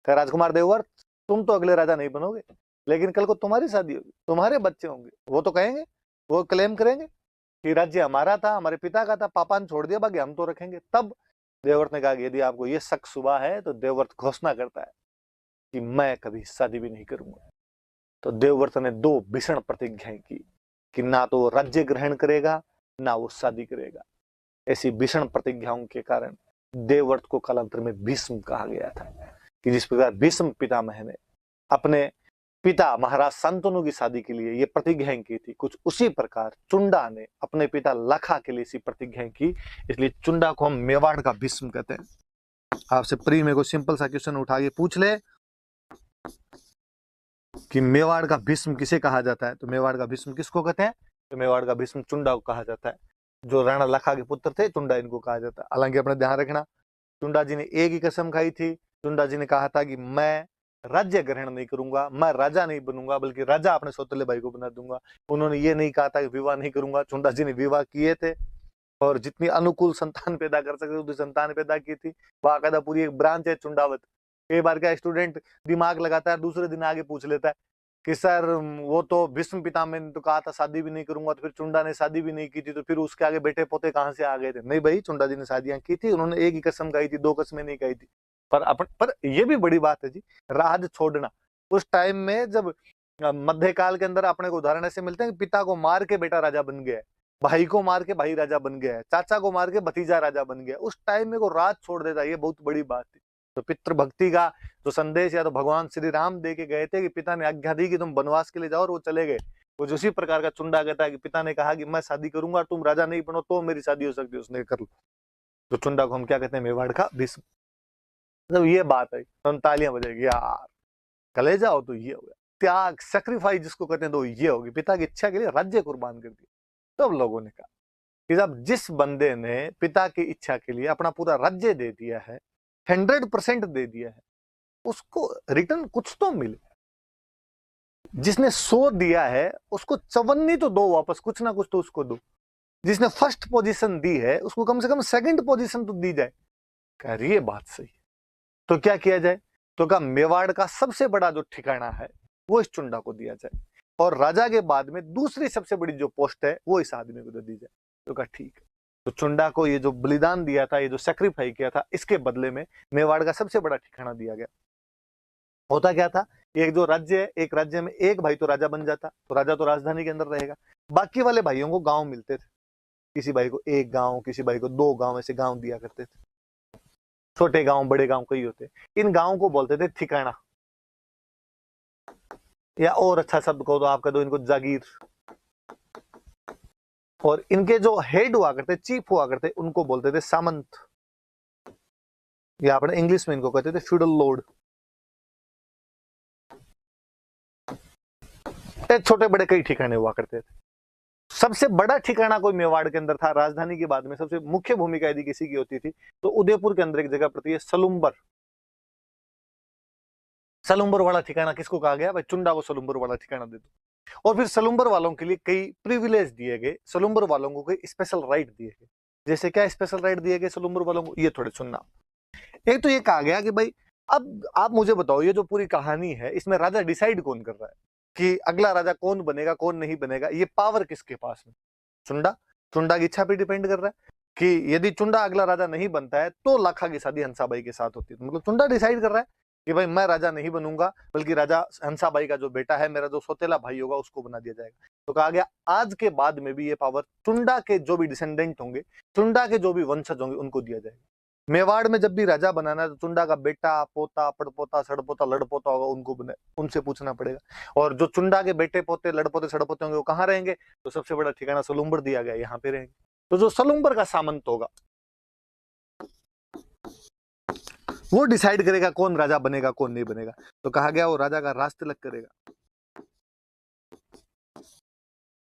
कहा राजकुमार देवव्रत तुम तो अगले राजा नहीं बनोगे, लेकिन कल को तुम्हारी शादी होगी, तुम्हारे बच्चे होंगे, वो तो कहेंगे, वो क्लेम करेंगे कि राज्य हमारा था, हमारे पिता का था, पापा ने छोड़ दिया, बाकी हम तो रखेंगे। तब देवव्रत ने कहा कि यदि आपको ये शक सुबह है तो देवव्रत घोषणा करता है कि मैं कभी शादी भी नहीं करूंगा। तो देवव्रत ने दो भीषण प्रतिज्ञाएं की कि ना तो वो राज्य ग्रहण करेगा, ना वो शादी करेगा। ऐसी भीषण प्रतिज्ञाओं के कारण देवव्रत को कालांतर में भीष्म कहा गया था। कि जिस प्रकार भीष्म पितामह ने अपने पिता महाराज शांतनु की शादी के लिए ये प्रतिज्ञाएं की थी, कुछ उसी प्रकार चुंडा ने अपने पिता लखा के लिए इसी प्रतिज्ञाएं की। इसलिए चुंडा को हम मेवाड़ का भीष्म कहते हैं। आपसे प्री में कोई सिंपल सा क्वेश्चन उठा के पूछ ले कि मेवाड़ का भीष्म किसे कहा जाता है, तो मेवाड़ का भीष्म किसको कहते हैं? तो मेवाड़ का भीष्म चुंडा को कहा जाता है। जो राणा लखा के पुत्र थे चुंडा इनको कहा जाता है। हालांकि अपने ध्यान रखना, चुंडा जी ने एक ही कसम खाई थी। चुंडा जी ने कहा था कि मैं राज्य ग्रहण नहीं करूंगा, मैं राजा नहीं बनूंगा, बल्कि राजा अपने सौतेले भाई को बना दूंगा। उन्होंने ये नहीं कहा था कि विवाह नहीं करूंगा। चुंडा जी ने विवाह किए थे और जितनी अनुकूल संतान पैदा कर सकते उतनी संतान पैदा की थी। बाकायदा पूरी एक ब्रांच है चुंडावत। कई बार क्या स्टूडेंट दिमाग लगाता है, दूसरे दिन आगे पूछ लेता है कि सर वो तो भीष्म पितामह ने तो कहा था शादी भी नहीं करूंगा, तो फिर चुंडा ने शादी भी नहीं की थी, तो फिर उसके आगे बेटे पोते कहां से आ गए थे? नहीं भाई, चुंडा जी ने शादियां की थी, उन्होंने एक ही कसम खाई थी, दो कसमें नहीं खाई थी। पर ये भी बड़ी बात है जी, राज छोड़ना। उस टाइम में जब मध्यकाल के अंदर अपने को उदाहरण ऐसे मिलते हैं कि पिता को मार के बेटा राजा बन गया है, भाई को मार के भाई राजा बन गया है, चाचा को मार के भतीजा राजा बन गया। उस टाइम में को राज छोड़ देता, ये बहुत बड़ी बात थी। तो पितृभक्ति का जो संदेश या तो भगवान श्री राम दे के गए थे कि पिता ने आज्ञा दी कि तुम वनवास के लिए जाओ, और वो चले गए। कुछ उसी प्रकार का चुंडा कहता है कि पिता ने कहा कि मैं शादी करूंगा, तुम राजा नहीं बनो तो मेरी शादी हो सकती है, उसने कर लो। तो चुंडा को हम क्या कहते हैं? मेवाड़ का भीष्म। जब ये बात है तो तालियां बजेगी यार, कलेजा हो तो ये हो गया। त्याग, सेक्रीफाइस जिसको कहते हैं, तो ये होगी। पिता की इच्छा के लिए राज्य कुर्बान कर दिया। तब लोगों ने कहा कि जब जिस बंदे ने पिता की इच्छा के लिए अपना पूरा राज्य दे दिया है, 100% दे दिया है, उसको रिटर्न कुछ तो मिले। जिसने 100 दिया है उसको 54 तो दो वापस, कुछ ना कुछ तो उसको दो। जिसने फर्स्ट पोजीशन दी है उसको कम से कम सेकंड पोजीशन तो दी जाए। कह रही है बात सही। तो क्या किया जाए? तो कहा मेवाड़ का सबसे बड़ा जो ठिकाना है वो इस चुंडा को दिया जाए, और राजा के बाद में दूसरी सबसे बड़ी जो पोस्ट है वो इस आदमी को दे दी जाए। तो कहा ठीक है। तो चुंडा को ये जो बलिदान दिया था, ये जो सेक्रीफाइस किया था, इसके बदले में मेवाड़ का सबसे बड़ा ठिकाना दिया गया। होता क्या था, एक जो राज्य है, एक राज्य में एक भाई तो राजा बन जाता, तो राजा तो राजधानी के अंदर रहेगा, बाकी वाले भाइयों को गांव मिलते थे। किसी भाई को एक गांव, किसी भाई को 2 गांव, ऐसे गांव दिया करते थे। छोटे गांव बड़े गांव कई होते, इन गांव को बोलते थे ठिकाना, या और अच्छा शब्द कहो तो आपका दो इनको जागीर। और इनके जो हेड हुआ करते, चीफ हुआ करते, उनको बोलते थे सामंत, या अपने इंग्लिश में इनको कहते थे फ्यूडल लॉर्ड। छोटे बड़े कई ठिकाने हुआ करते थे। सबसे बड़ा ठिकाना कोई मेवाड़ के अंदर था, राजधानी के बाद में सबसे मुख्य भूमिका यदि किसी की होती थी तो उदयपुर के अंदर एक जगह पड़ती है सलुम्बर। सलुम्बर वाला ठिकाना किसको कहा गया? भाई चुंडा को सलुम्बर वाला ठिकाना दे दो। और फिर सलुम्बर वालों के लिए कई प्रिविलेज दिए गए, सलुम्बर वालों को कई स्पेशल राइट दिए गए। जैसे क्या स्पेशल राइट दिए गए सलुम्बर वालों को, ये थोड़े सुनना। एक तो ये कहा गया कि भाई अब आप मुझे बताओ, ये जो पूरी कहानी है इसमें राजा डिसाइड कौन कर रहा है कि अगला राजा कौन बनेगा कौन नहीं बनेगा? ये पावर किसके पास है? चुंडा। चुंडा की इच्छा पे डिपेंड कर रहा है कि यदि चुंडा अगला राजा नहीं बनता है तो लाखा की शादी हंसाबाई के साथ होती है। तो मतलब चुंडा डिसाइड कर रहा है कि भाई मैं राजा नहीं बनूंगा, बल्कि राजा हंसाबाई का जो बेटा है, मेरा जो सौतेला भाई होगा, उसको बना दिया जाएगा। तो कहा गया आज के बाद में भी ये पावर चुंडा के जो भी डिसेंडेंट होंगे, चुंडा के जो भी वंशज होंगे, उनको दिया जाएगा। मेवाड़ में जब भी राजा बनाना है तो चुंडा का बेटा, पोता, पड़पोता, सड़पोता, लड़पोता होगा, उनको बने, उनसे पूछना पड़ेगा। और जो चुंडा के बेटे पोते, लड़पोते, सड़पोते होंगे वो कहाँ रहेंगे? तो सबसे बड़ा ठिकाना सलुम्बर दिया गया, यहाँ पे रहेंगे। तो जो सलुम्बर का सामंत होगा वो डिसाइड करेगा कौन राजा बनेगा कौन नहीं बनेगा। तो कहा गया वो राजा का राज तिलक करेगा।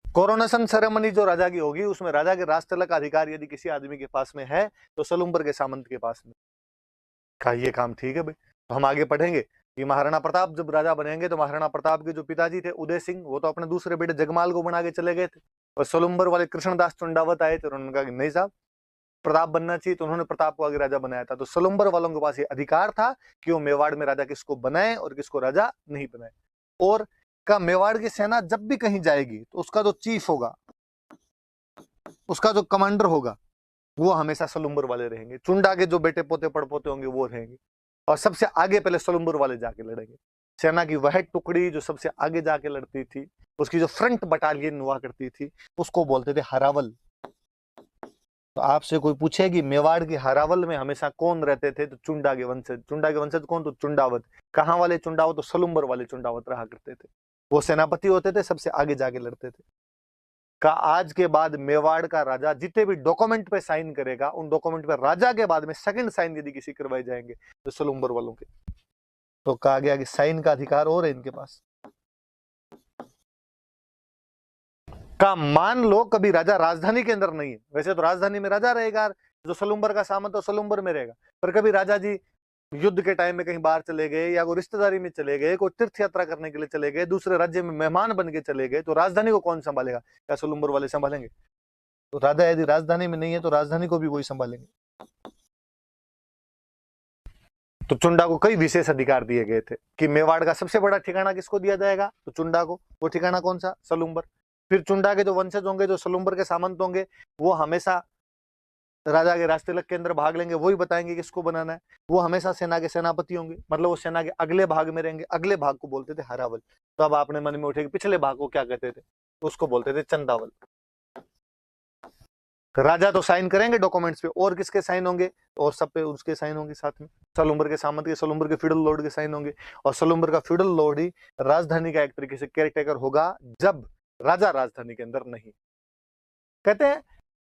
कोरोनेशन सेरेमनी जो राजा की होगी उसमें राजा के राज तिलक का अधिकार यदि किसी आदमी के पास में है तो सलुम्बर के सामंत के पास में। कहा ये काम ठीक है भाई। तो हम आगे पढ़ेंगे कि महाराणा प्रताप जब राजा बनेंगे तो महाराणा प्रताप के जो पिताजी थे उदय सिंह, वो तो अपने दूसरे बेटे जगमाल को बना के चले गए थे, और सलुम्बर वाले कृष्णदास चुंडावत आए थे, उन्होंने कहा कि नहीं साहब प्रताप बनना चाहिए, तो उन्होंने प्रताप को आगे राजा बनाया था। तो सलुम्बर वालों के पास ये अधिकार था कि वो मेवाड़ में राजा किसको बनाए और किसको राजा नहीं बनाए। और का मेवाड़ की सेना जब भी कहीं जाएगी तो उसका जो चीफ होगा, उसका जो कमांडर होगा, वो हमेशा सलुम्बर वाले रहेंगे। चुंडा के जो बेटे पोते पड़पोते होंगे वो रहेंगे। और सबसे आगे पहले सलुम्बर वाले जाके लड़ेंगे। सेना की वह टुकड़ी जो सबसे आगे जाके लड़ती थी, उसकी जो फ्रंट बटालियन हुआ करती थी, उसको बोलते थे हरावल। तो आपसे कोई पूछे कि मेवाड़ की हरावल में हमेशा कौन रहते थे, तो चुंडा के वंशज। चुंडा के वंशज कौन? तो चुंडावत। कहाँ वाले चुंडावत? तो सलुम्बर वाले चुंडावत रहा करते थे। वो सेनापति होते थे, सबसे आगे जाके लड़ते थे। का आज के बाद मेवाड़ का राजा जितने भी डॉक्यूमेंट पे साइन करेगा, उन डॉक्यूमेंट पे राजा के बाद में सेकंड साइन यदि किसी करवाए जाएंगे तो सलुम्बर वालों के। तो कहा गया कि साइन का अधिकार और है इनके पास। का मान लो कभी राजा राजधानी के अंदर नहीं है, वैसे तो राजधानी में राजा रहेगा, जो सलुम्बर का सामंत तो सलुम्बर में रहेगा, पर कभी राजा जी युद्ध के टाइम में कहीं बाहर चले गए, या कोई रिश्तेदारी में चले गए, कोई तीर्थ यात्रा करने के लिए चले गए, दूसरे राज्य में मेहमान बन के चले गए, तो राजधानी को कौन संभालेगा? क्या सलुम्बर वाले संभालेंगे? तो राजा यदि राजधानी में नहीं है तो राजधानी को भी वही संभालेंगे। तो चुंडा को कई विशेष अधिकार दिए गए थे कि मेवाड़ का सबसे बड़ा ठिकाना किसको दिया जाएगा? तो चुंडा को। वो ठिकाना कौन सा? सलुम्बर। फिर चुंडा के जो वंशज होंगे, जो सलुम्बर के सामंत होंगे, वो हमेशा राजा के राजतिलक के अंदर भाग लेंगे, वही बताएंगे किसको बनाना है। वो हमेशा सेना के सेनापति होंगे, मतलब वो सेना के अगले भाग में रहेंगे। अगले भाग को बोलते थे हरावल। तो अब आपने मन में उठे कि पिछले भाग को क्या कहते थे? उसको बोलते थे चंदावल। राजा तो साइन करेंगे डॉक्यूमेंट्स पे, और किसके साइन होंगे? और सब पे उसके साइन होंगे साथ में। सलुम्बर के सामंत के, सलुम्बर के फ्यूडल लॉर्ड के साइन होंगे। और सलुम्बर का फ्यूडल लॉर्ड ही राजधानी का एक तरीके से केयरटेकर होगा, जब राजा राजधानी के अंदर नहीं। कहते हैं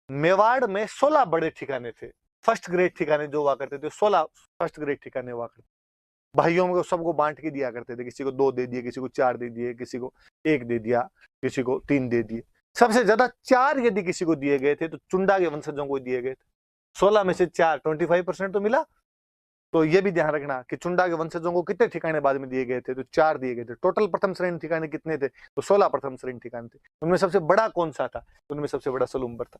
मेवाड़ में 16 बड़े ठिकाने थे, फर्स्ट ग्रेड ठिकाने जो हुआ करते थे। 16 फर्स्ट ग्रेड ठिकाने हुआ करते। भाइयों को सबको बांट के दिया करते थे, किसी को 2 दे दिए, किसी को 4 दे दिए, किसी को 1 दे दिया, किसी को 3 दे दिए। सबसे ज्यादा 4 यदि किसी को दिए गए थे तो चुंडा के वंशजों को दिए गए थे। 16 में से 4, 25% तो मिला। तो ये भी ध्यान रखना कि चुंडा के वंशजों को कितने ठिकाने बाद में दिए गए थे? तो 4 दिए गए थे। टोटल प्रथम श्रेणी ठिकाने कितने थे? तो 16 प्रथम श्रेणी ठिकाने थे। उनमें सबसे बड़ा कौन सा था? उनमें सबसे बड़ा सलुम्बर था।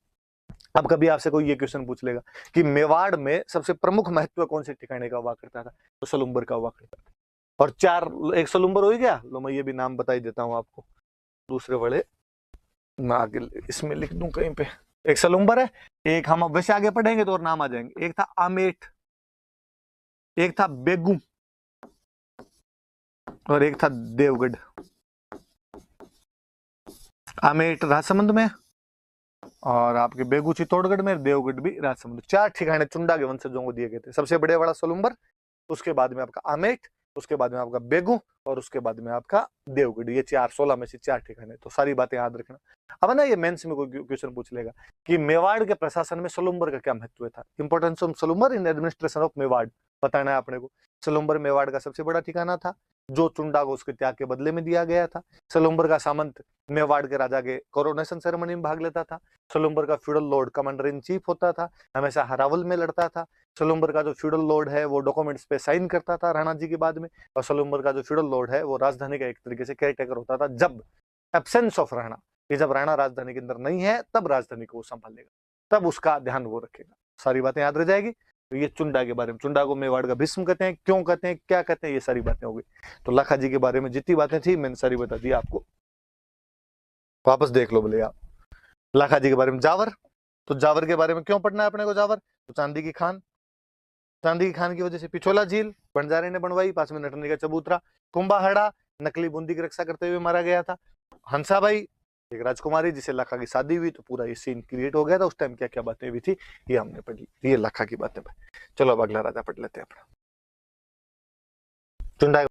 अब कभी आपसे कोई ये क्वेश्चन पूछ लेगा कि मेवाड़ में सबसे प्रमुख महत्व कौन से ठिकाने का हुआ करता था? तो सलुम्बर का हुआ करता था। और 4, एक सलुम्बर हो गया। लो मैं ये भी नाम बता ही देता हूं आपको, दूसरे वाले मैं आगे इसमें लिख दूं कहीं पे। एक सलुम्बर है, एक हम वैसे आगे पढ़ेंगे तो और नाम आ जाएंगे। एक था आमेठ, एक था बेगू, और एक था देवगढ़। आमेठ राजसमंद में, और आपके बेगू चित्तौड़गढ़ में, देवगढ़ भी राजसमंद। 4 ठिकाने चुंडा के वंशजों को दिए गए थे। सबसे बड़े वाला सलुम्बर, उसके बाद में आपका आमेठ, उसके बाद में आपका बेगू, और उसके बाद में आपका देवगढ़। ये 4, 16 में से 4 ठिकाने। तो सारी बातें याद रखना। अब ना ये मेंस में कोई क्वेश्चन पूछ लेगा कि मेवाड़ के प्रशासन में सलुम्बर का क्या महत्व था? Importance of Salumbar in administration of Mewar बताना है अपने को। सलुम्बर मेवाड़ का सबसे बड़ा ठिकाना था, जो चुंडा को उसके त्याग के बदले में दिया गया था। सलुम्बर का सामंत मेवाड़ के राजा के कोरोनेशन सेरेमनी में भाग लेता था। सलुम्बर का feudal Lord commander in chief होता था, हमेशा हरावल में लड़ता था। सलुम्बर का जो फ्यूडल लॉर्ड है वो डॉक्यूमेंट्स पे साइन करता था राणा जी के बाद में। और सलुम्बर का जो फ्यूडल लॉर्ड है वो राजधानी का एक तरीके से केयरटेकर होता था, जब एब्सेंस ऑफ राणा, कि जब राणा राजधानी के अंदर नहीं है तब राजधानी को वो संभालेगा, तब उसका ध्यान वो रखेगा। सारी बातें याद रह जाएगी। तो ये चुंडा के बारे में, चुंडा को मेवाड़ का भीष्म कहते हैं, क्यों कहते हैं, क्या कहते हैं, ये सारी बातें हो गई। तो लाखा जी के बारे में जितनी बातें थी मैंने सारी बता दी आपको, वापस देख लो बोले आप। लाखा जी के बारे में जावर, तो जावर के बारे में क्यों पढ़ना है अपने को? जावर तो चांदी की खान, चांदी की खान की वजह से। पिछोला झील बंजारे ने बनवाई, पास में नटनी का चबूतरा। कुंभाहड़ा नकली बूंदी की रक्षा करते हुए मारा गया था। हंसाबाई एक राजकुमारी जिसे लाखा की शादी हुई, तो पूरा ये सीन क्रिएट हो गया था। उस टाइम क्या क्या बातें हुई थी ये हमने पढ़ी, ये लाखा की बातें। चलो अब अगला राजा पढ़ लेते हैं अपना, चुंडा।